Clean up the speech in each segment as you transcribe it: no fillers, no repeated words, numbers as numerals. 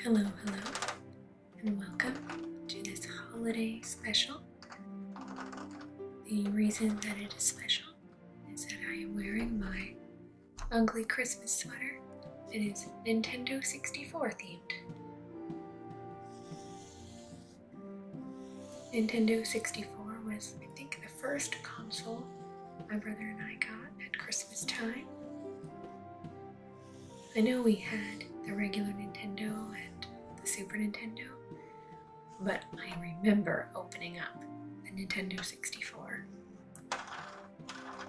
Hello, and welcome to this holiday special. The reason that it is special is that I am wearing my ugly Christmas sweater. It is Nintendo 64 themed. Nintendo 64 was, I think, the first console my brother and I got at Christmas time. I know we had the regular Nintendo and the Super Nintendo, but I remember opening up the Nintendo 64.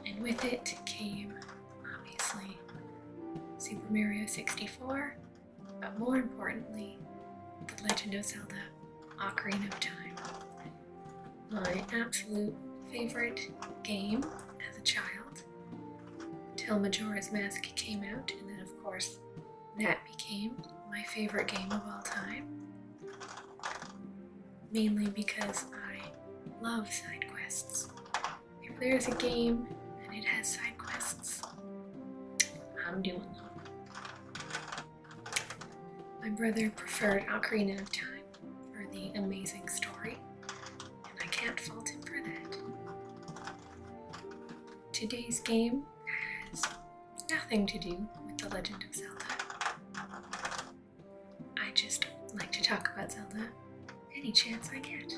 And with it came, obviously, Super Mario 64, but more importantly, The Legend of Zelda: Ocarina of Time. My absolute favorite game as a child, until Majora's Mask came out, and then of course that became my favorite game of all time. Mainly because I love side quests. If there's a game and it has side quests, I'm doing them. My brother preferred Ocarina of Time for the amazing story, and I can't fault him for that. Today's game has nothing to do with The Legend of Zelda. I just like to talk about Zelda any chance I get.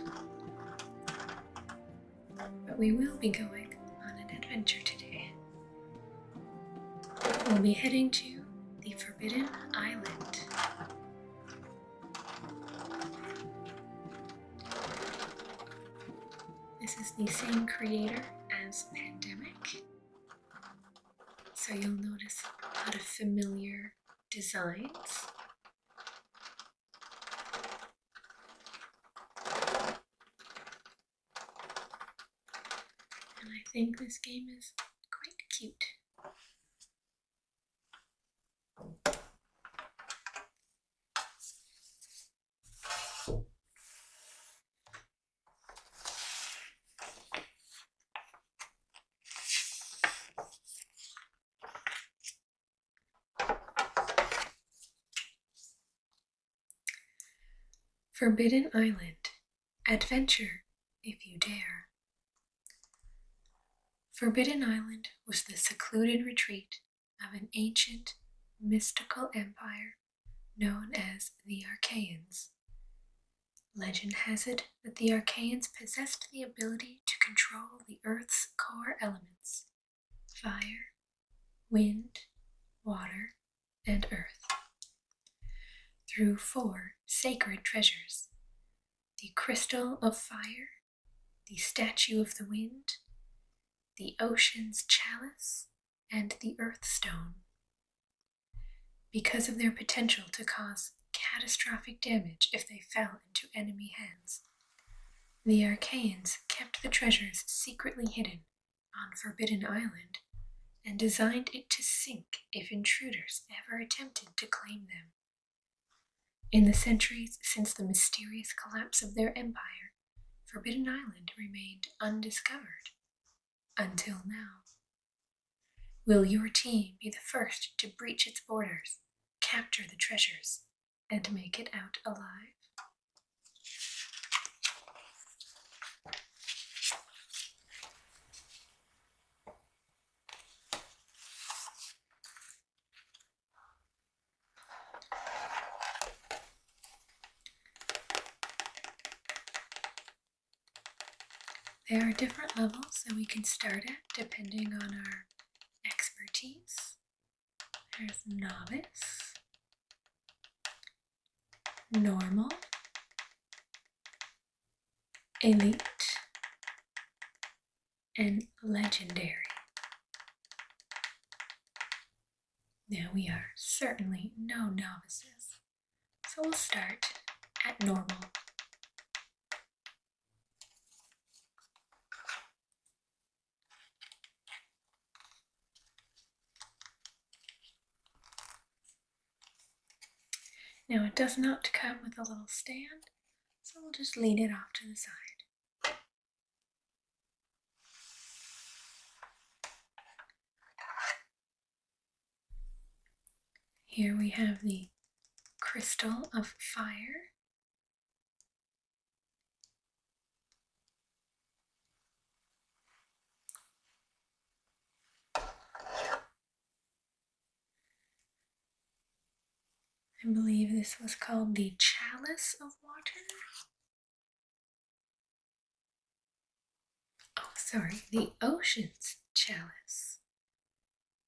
But we will be going on an adventure today. We'll be heading to the Forbidden Island. This is the same creator as Pandemic, so you'll notice a lot of familiar designs. And I think this game is quite cute. Forbidden Island. Adventure if you dare. Forbidden Island was the secluded retreat of an ancient, mystical empire known as the Archaeans. Legend has it that the Archaeans possessed the ability to control the Earth's core elements: fire, wind, water, and earth, through 4 sacred treasures: the Crystal of Fire, the Statue of the Wind, the Ocean's Chalice, and the Earth Stone. Because of their potential to cause catastrophic damage if they fell into enemy hands, the Archaeans kept the treasures secretly hidden on Forbidden Island and designed it to sink if intruders ever attempted to claim them. In the centuries since the mysterious collapse of their empire, Forbidden Island remained undiscovered. Until now. Will your team be the first to breach its borders, capture the treasures, and make it out alive? There are different levels that we can start at depending on our expertise. There's Novice, Normal, Elite, and Legendary. Now we are certainly no novices, so we'll start at Normal. Now it does not come with a little stand, so we'll just lean it off to the side. Here we have the crystal of fire. I believe this was called the chalice of water. Oh, sorry, the ocean's chalice.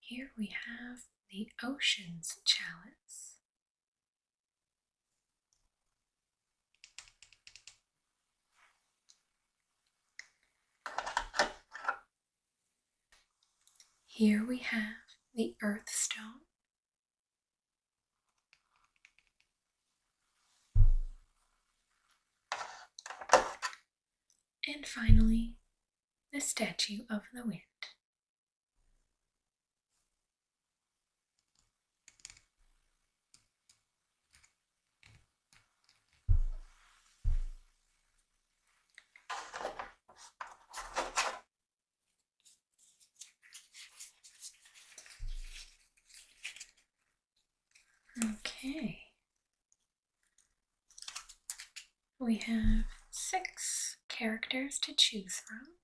Here we have the ocean's chalice. Here we have the earth stone. And finally, the statue of the wind. Okay. We have 6 characters to choose from,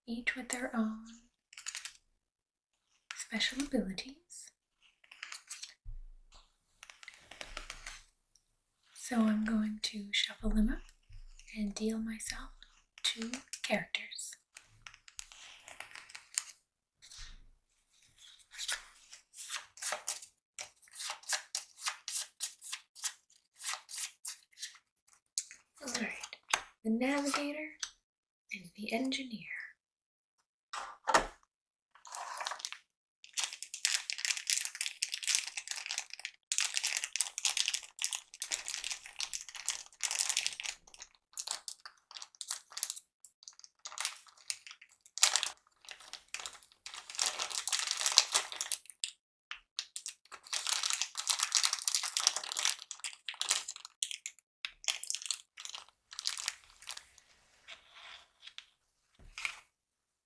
each with their own special abilities. So I'm going to shuffle them up and deal myself 2 characters. Alright, the navigator and the engineer.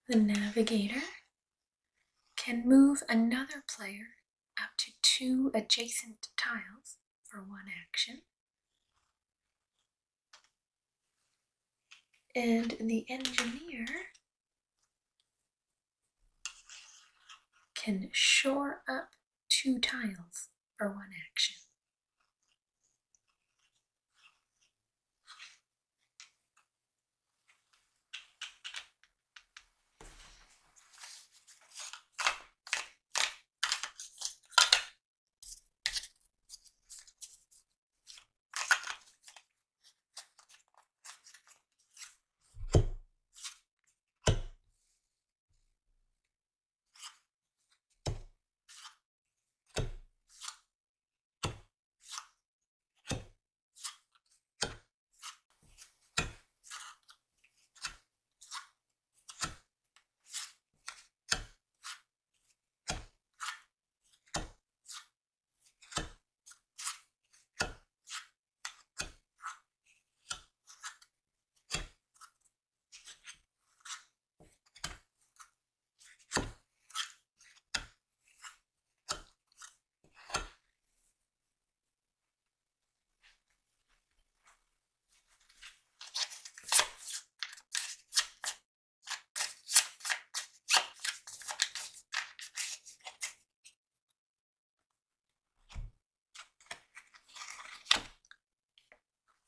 The navigator can move another player up to 2 adjacent tiles for 1 action. And the engineer can shore up 2 tiles for 1 action.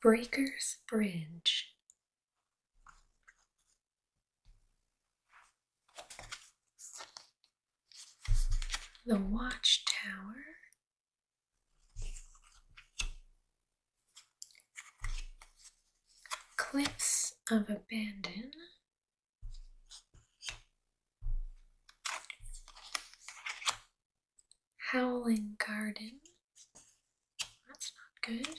Breaker's Bridge. The Watchtower. Cliffs of Abandon. Howling Garden. That's not good.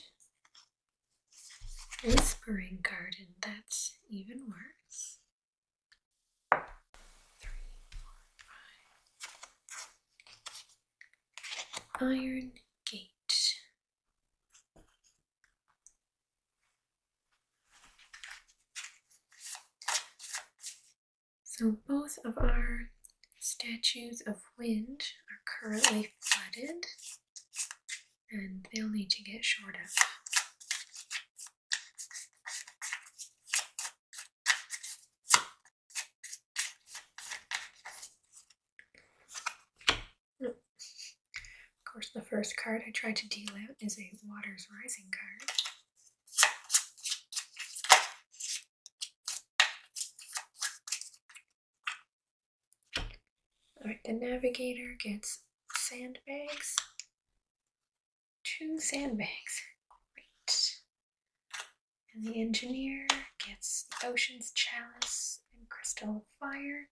Whispering Garden. That's even worse. 3, 4, 5. Iron Gate. So both of our statues of wind are currently flooded, and they'll need to get shored up. Of course, the first card I tried to deal out is a Waters Rising card. Alright, the Navigator gets sandbags. 2 sandbags. Great. And the Engineer gets the Ocean's Chalice and Crystal Fire.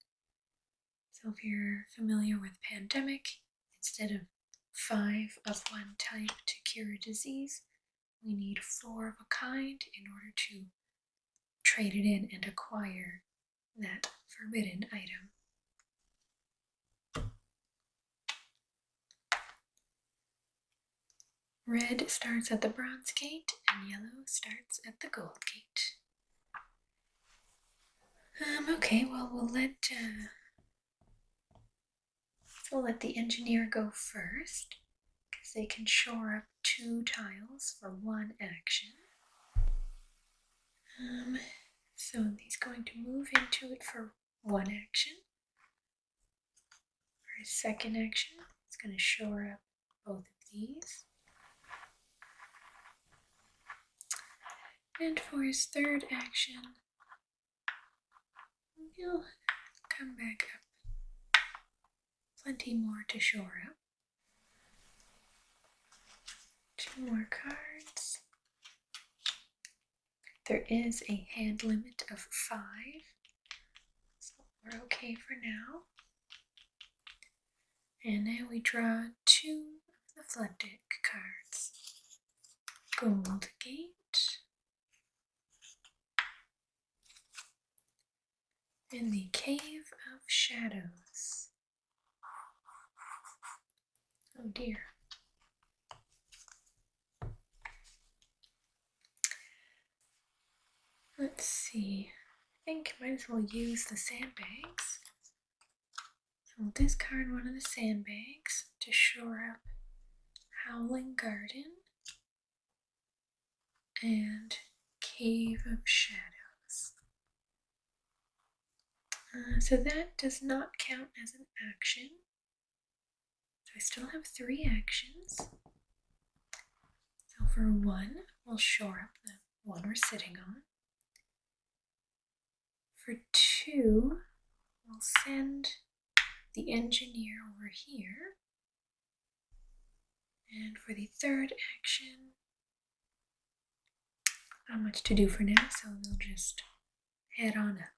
So if you're familiar with Pandemic, instead of 5 of one type to cure a disease, we need 4 of a kind in order to trade it in and acquire that forbidden item. Red starts at the Bronze Gate, and yellow starts at the Gold Gate. Okay, well, we'll let the Engineer go first, because they can shore up 2 tiles for 1 action. So he's going to move into it for 1 action. For his second action, he's going to shore up both of these. And for his third action, he'll come back up. Plenty more to shore up. 2 more cards. There is a hand limit of 5, so we're okay for now. And now we draw 2 of the Flood Deck cards. Gold Gate and the Cave of Shadows. Oh dear. Let's see. I think I might as well use the sandbags. So we'll discard one of the sandbags to shore up Howling Garden and Cave of Shadows. So that does not count as an action. So I still have 3 actions. So for 1, we'll shore up the one we're sitting on. For 2, we'll send the Engineer over here. And for the third action, not much to do for now, so we'll just head on up.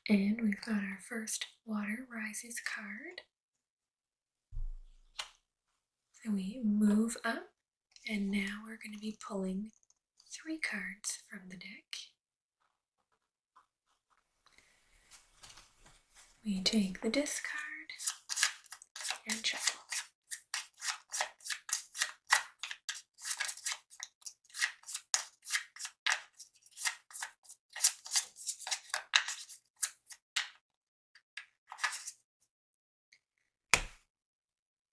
And we've got our first Water Rises card. So we move up, and now we're going to be pulling 3 cards from the deck. We take the discard and shuffle.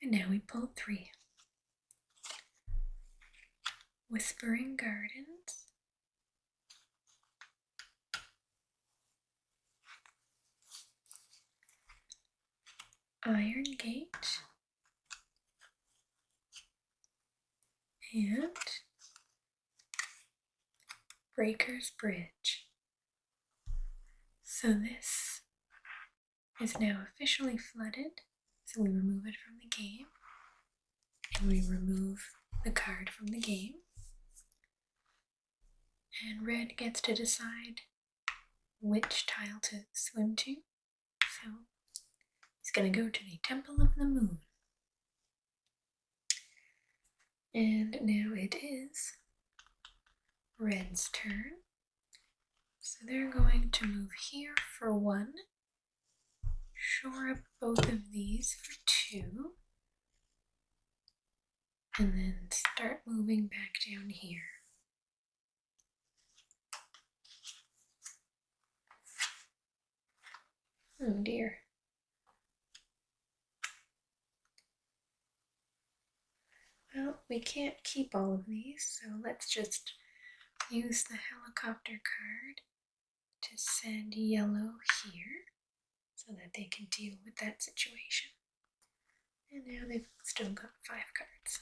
And now we pull 3. Whispering Gardens, Iron Gate, and Breaker's Bridge. So this is now officially flooded, so we remove it from the game, and we remove the card from the game. And red gets to decide which tile to swim to, so he's going to go to the Temple of the Moon. And now it is red's turn. So they're going to move here for 1, shore up both of these for 2, and then start moving back down here. Oh dear. Well, we can't keep all of these, so let's just use the helicopter card to send yellow here so that they can deal with that situation. And now they've still got 5 cards.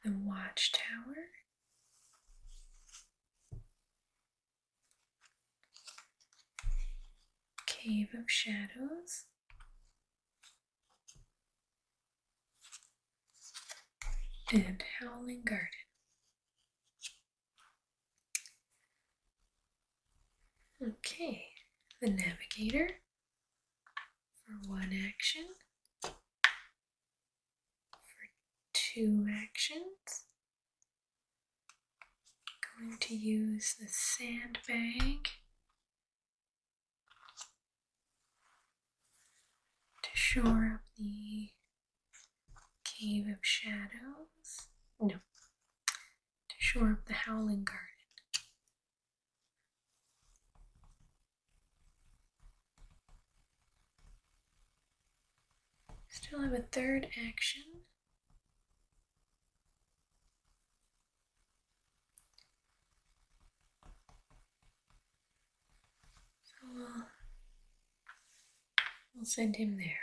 The Watchtower. Cave of Shadows. And Howling Garden. Okay, the Navigator for 1 action, for 2 actions. Going to use the Sandbag to shore up the Cave of Shadows. No, to shore up the Howling Garden. Still have a 3rd action. So we'll send him there.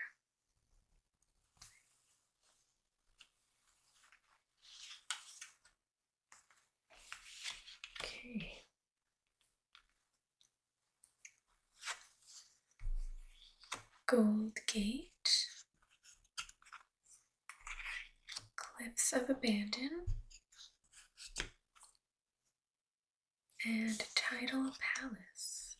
Okay. Gold Gate. Cliffs of Abandon. And Tidal Palace.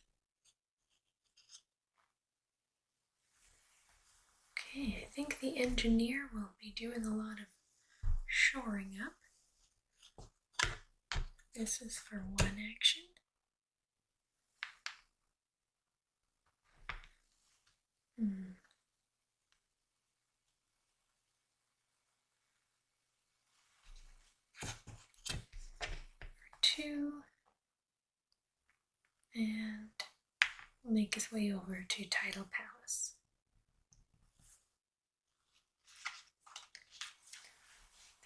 Okay, I think the engineer will be doing a lot of shoring up. This is for 1 action. For 2. And we'll make his way over to Tidal Palace.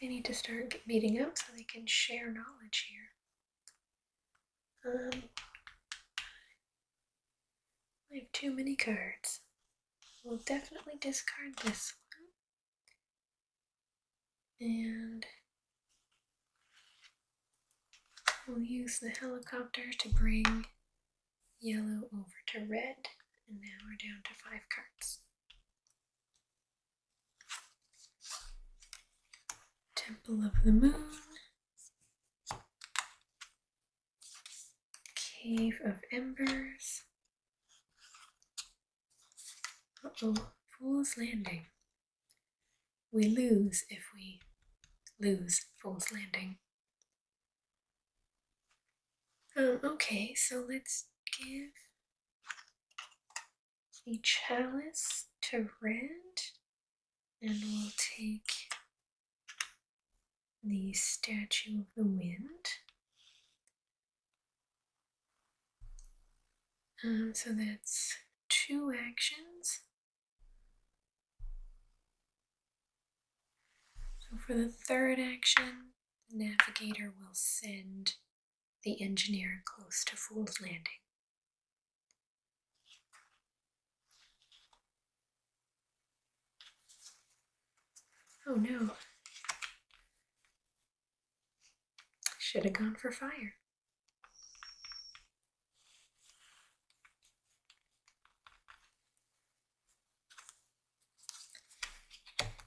They need to start meeting up so they can share knowledge here. I have too many cards. We'll definitely discard this one. And we'll use the helicopter to bring yellow over to red. And now we're down to 5 cards. Temple of the Moon. Cave of Embers. Uh-oh, Fool's Landing. We lose if we lose Fool's Landing. Okay, so let's give the Chalice to red, and we'll take the Statue of the Wind. So that's 2 actions. So for the 3rd action, the Navigator will send the engineer close to Fool's Landing. Oh no. Should have gone for fire.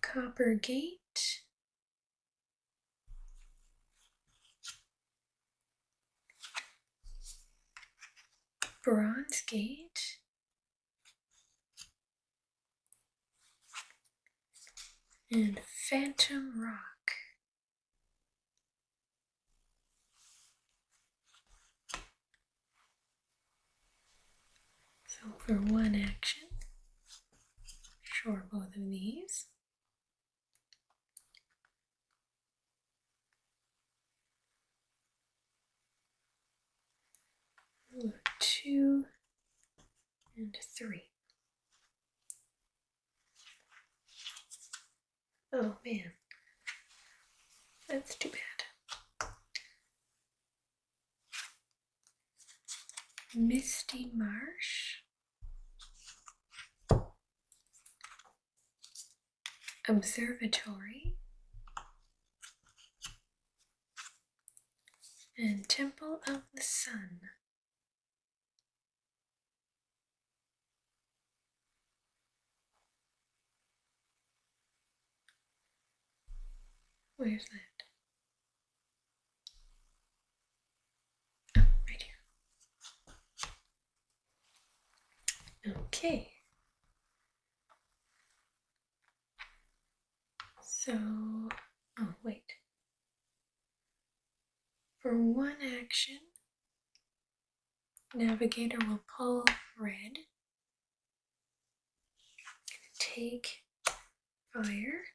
Copper Gate. Bronze Gate. And Phantom Rock. So for 1 action, shore both of these. Ooh, 2 and 3. Oh man, that's too bad. Misty Marsh. Observatory. And Temple of the Sun. Where's that? Oh, right here. Okay. So, oh wait. For one action, Navigator will pull red, take fire,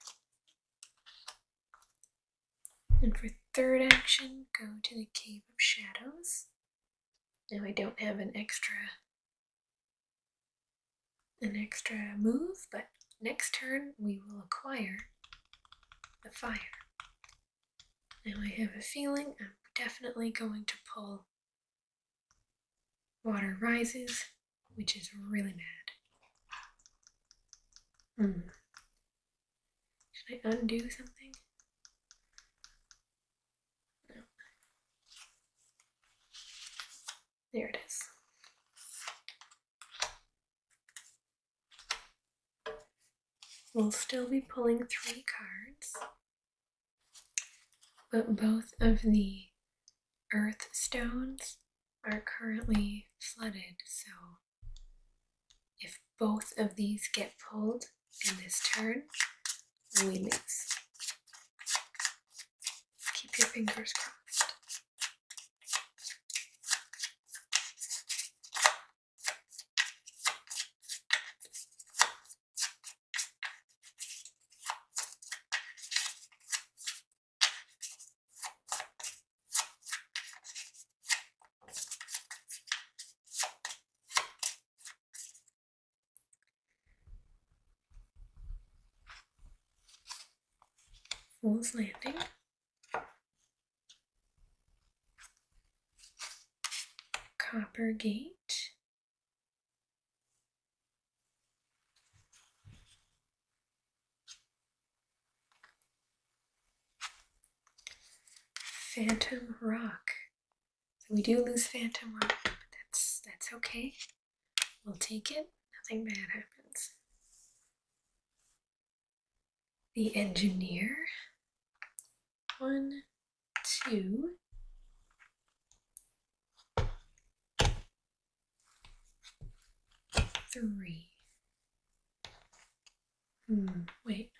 and for third action, go to the Cave of Shadows. Now I don't have an extra move, but next turn we will acquire the fire. Now I have a feeling I'm definitely going to pull Water Rises, which is really mad. Should I undo something? No. There it is. We'll still be pulling 3 cards, but both of the Earth Stones are currently flooded, so if both of these get pulled in this turn, we lose. Keep your fingers crossed. Fool's Landing. Copper Gate. Phantom Rock. So we do lose Phantom Rock, but that's okay. We'll take it. Nothing bad happens. The Engineer. 1, 2. 3. Wait.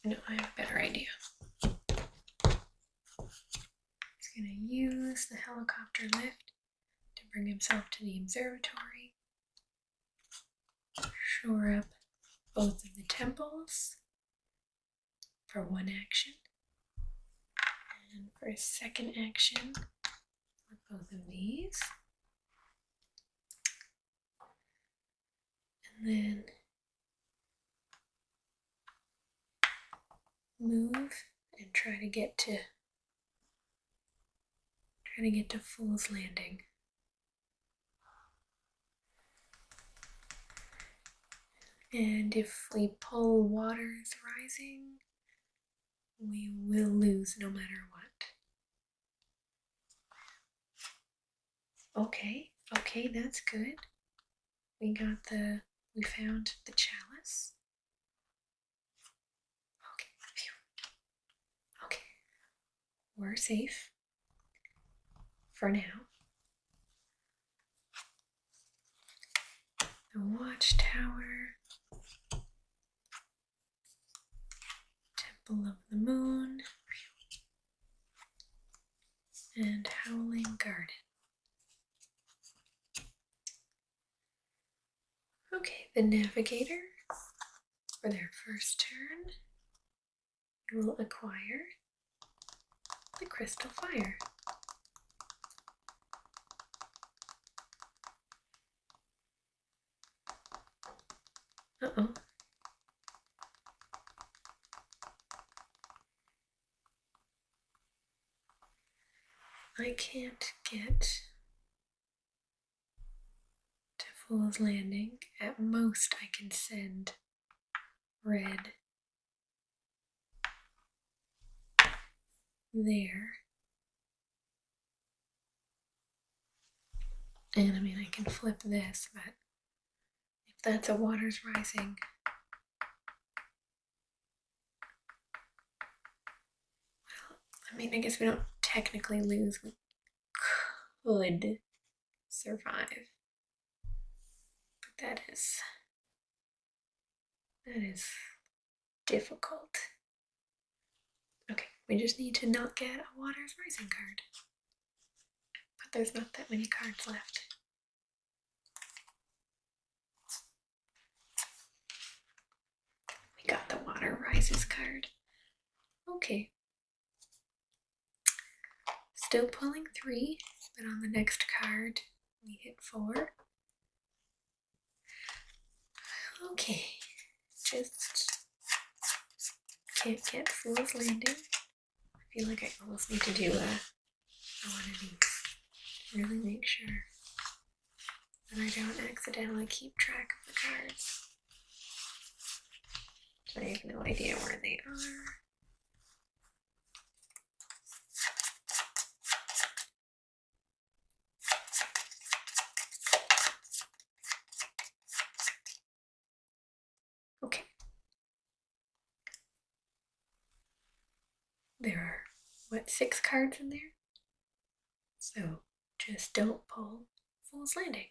No, I have a better idea. He's going to use the helicopter lift to bring himself to the observatory. Shore up both of the temples for one action. And for a second action, with both of these. And then move and try to get to Fool's Landing. And if we pull Waters Rising, we will lose no matter what. Okay, that's good. We found the chalice. Okay, phew. Okay, we're safe for now. The Watchtower, Temple of the Moon, and Howling Garden. Okay, the Navigator, for their first turn, will acquire the Crystal Fire. Uh-oh. I can't get to Fool's Landing. At most, I can send red there. And I mean, I can flip this, but if that's a Waters Rising, well, I mean, I guess we don't technically lose. We could survive. But that is difficult. Okay, we just need to not get a Waters Rising card. But there's not that many cards left. We got the Water Rises card. Okay. Still pulling 3, but on the next card we hit 4. Okay, just can't get Fool's Landing. I feel like I almost need to do one of these. Really make sure that I don't accidentally keep track of the cards. I have no idea where they are. Okay. There are, what, 6 cards in there? So just don't pull Fool's Landing.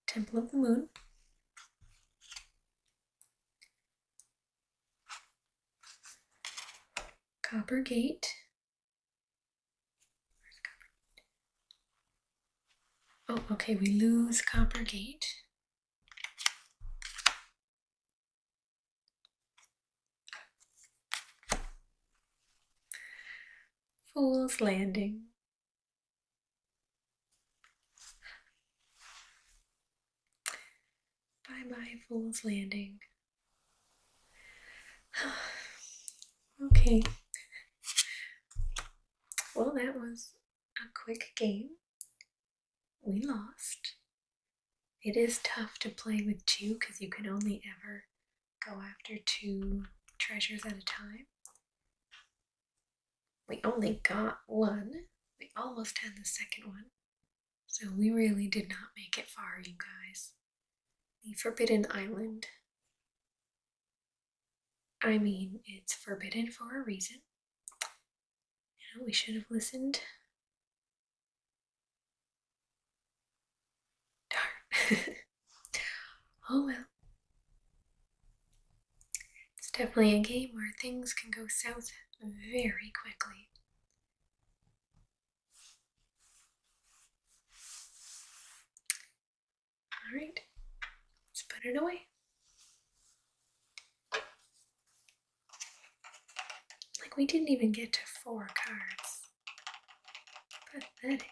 Temple of the Moon. Copper Gate. Oh, okay, we lose Copper Gate. Fool's Landing. Bye-bye, Fool's Landing. Okay. Well, that was a quick game. We lost. It is tough to play with 2 because you can only ever go after 2 treasures at a time. We only got 1. We almost had the second one. So we really did not make it far, you guys. The Forbidden Island. I mean, it's forbidden for a reason. You know, we should have listened. Darn. Oh well. It's definitely a game where things can go south very quickly. Alright, let's put it away. Like, we didn't even get to 4 cards. Pathetic.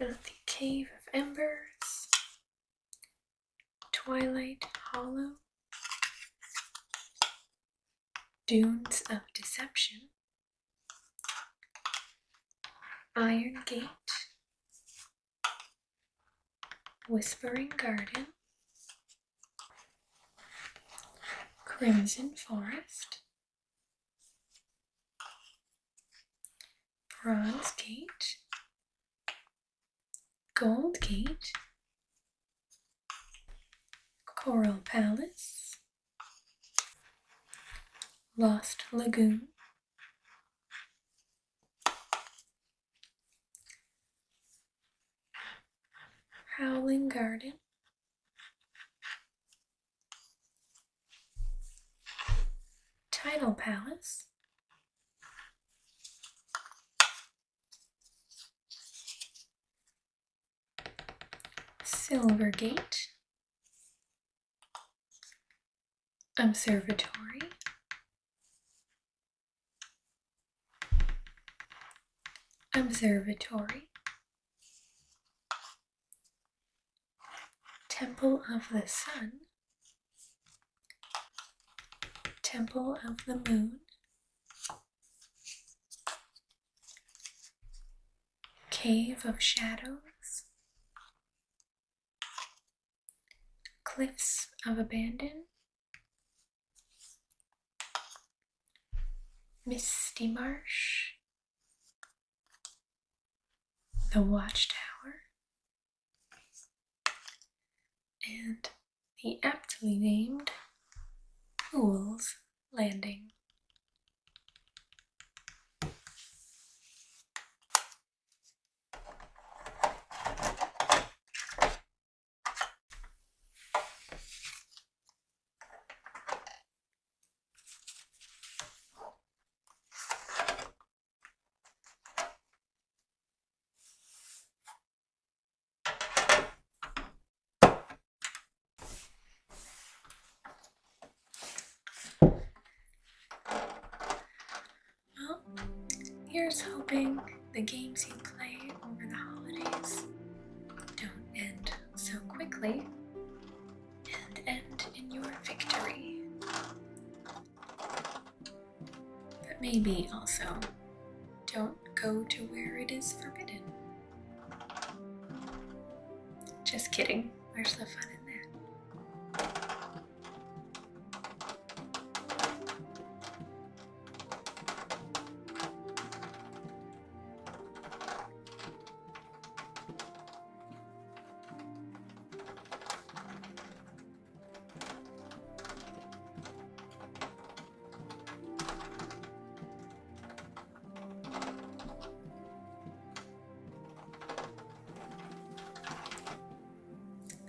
Got the Cave of Embers, Twilight Hollow, Dunes of Deception, Iron Gate, Whispering Garden, Crimson Forest, Bronze Gate, Gold Gate, Coral Palace, Lost Lagoon, Howling Garden, Tidal Palace, Silver Gate, Observatory, Observatory, Temple of the Sun, Temple of the Moon, Cave of Shadows, Cliffs of Abandon, Misty Marsh, the Watchtower, and the aptly named Fool's Landing. Well, here's hoping the games you play over the holidays don't end so quickly and end in your victory. But maybe also don't go to where it is forbidden. Just kidding, where's the fun in that?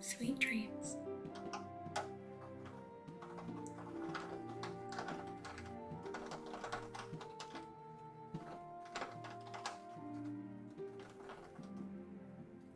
Sweet dreams.